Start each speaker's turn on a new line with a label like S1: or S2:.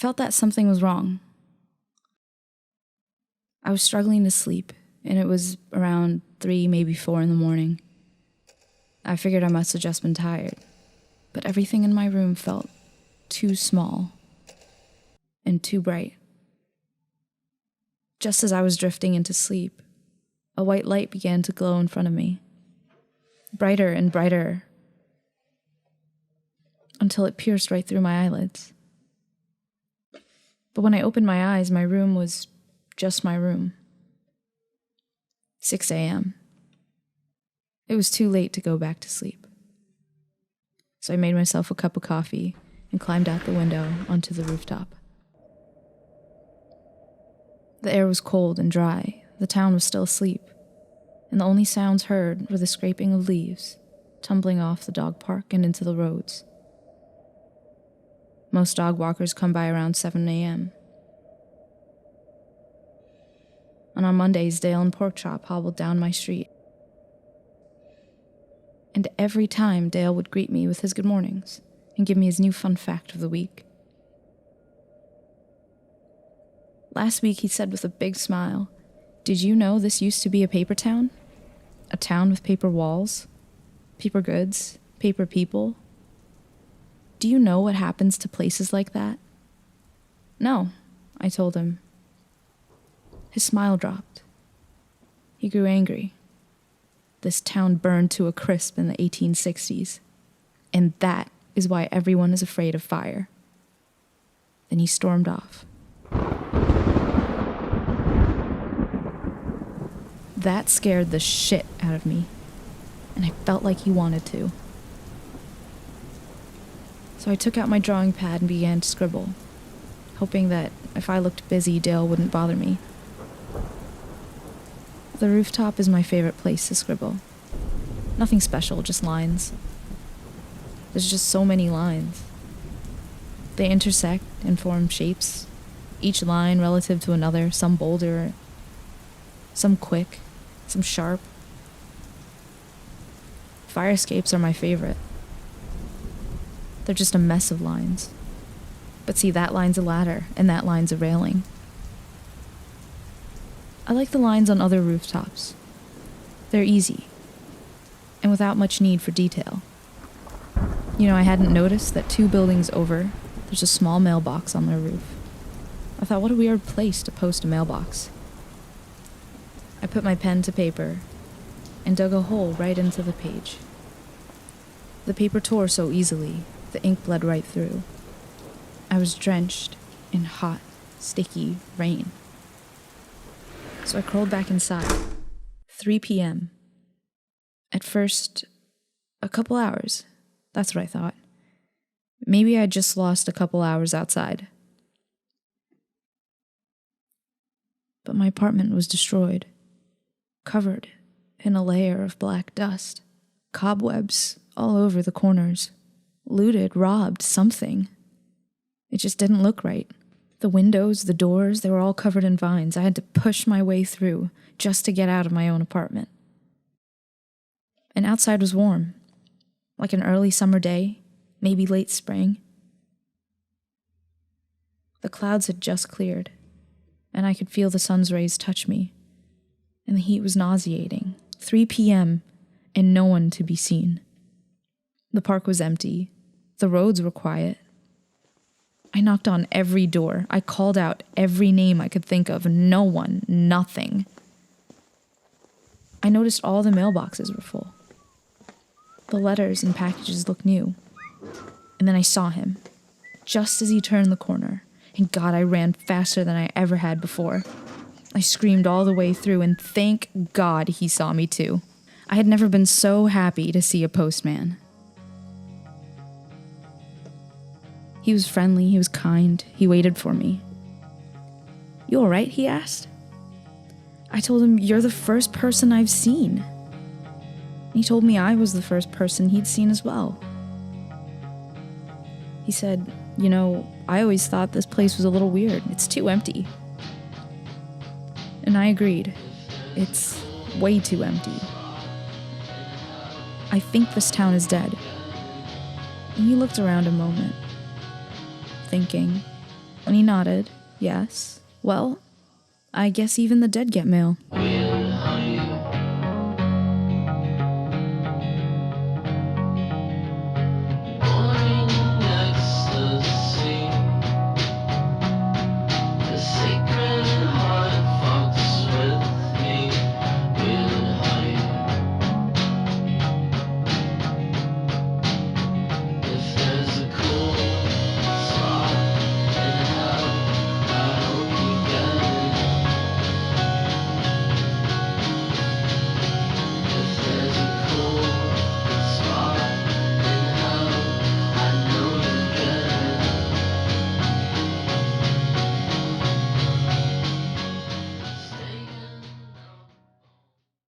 S1: felt that something was wrong. I was struggling to sleep, and it was around 3, maybe 4 in the morning. I figured I must have just been tired, but everything in my room felt too small and too bright. Just as I was drifting into sleep, a white light began to glow in front of me, brighter and brighter, until it pierced right through my eyelids. But when I opened my eyes, my room was just my room. 6 a.m. It was too late to go back to sleep. So I made myself a cup of coffee and climbed out the window onto the rooftop. The air was cold and dry. The town was still asleep, and the only sounds heard were the scraping of leaves tumbling off the dog park and into the roads. Most dog walkers come by around 7 a.m. And on Mondays, Dale and Porkchop hobbled down my street. And every time, Dale would greet me with his good mornings and give me his new fun fact of the week. Last week, he said with a big smile, "Did you know this used to be a paper town? A town with paper walls, paper goods, paper people? Do you know what happens to places like that?" "No," I told him. His smile dropped. He grew angry. This town burned to a crisp in the 1860s, and that is why everyone is afraid of fire. Then he stormed off. That scared the shit out of me, and I felt like he wanted to. So I took out my drawing pad and began to scribble, hoping that if I looked busy, Dale wouldn't bother me. The rooftop is my favorite place to scribble. Nothing special, just lines. There's just so many lines. They intersect and form shapes, each line relative to another, some bolder, some quick, some sharp. Fire escapes are my favorite. They're just a mess of lines. But see, that line's a ladder, and that line's a railing. I like the lines on other rooftops. They're easy, and without much need for detail. You know, I hadn't noticed that 2 buildings over, there's a small mailbox on their roof. I thought, what a weird place to post a mailbox. I put my pen to paper and dug a hole right into the page. The paper tore so easily, the ink bled right through. I was drenched in hot, sticky rain. So I crawled back inside. 3 p.m. At first, a couple hours. That's what I thought. Maybe I'd just lost a couple hours outside. But my apartment was destroyed, covered in a layer of black dust, cobwebs all over the corners, looted, robbed, something. It just didn't look right. The windows, the doors, they were all covered in vines. I had to push my way through just to get out of my own apartment. And outside was warm, like an early summer day, maybe late spring. The clouds had just cleared, and I could feel the sun's rays touch me, and the heat was nauseating. 3 p.m., and no one to be seen. The park was empty. The roads were quiet. I knocked on every door. I called out every name I could think of. No one, nothing. I noticed all the mailboxes were full. The letters and packages looked new. And then I saw him, just as he turned the corner. And God, I ran faster than I ever had before. I screamed all the way through, and thank God he saw me too. I had never been so happy to see a postman. He was friendly, he was kind, he waited for me. "You all right?" he asked. I told him, "You're the first person I've seen." He told me I was the first person he'd seen as well. He said, "You know, I always thought this place was a little weird. It's too empty." And I agreed. It's way too empty. I think this town is dead. And he looked around a moment, thinking, And he nodded. Yes. Well, I guess even the dead get mail.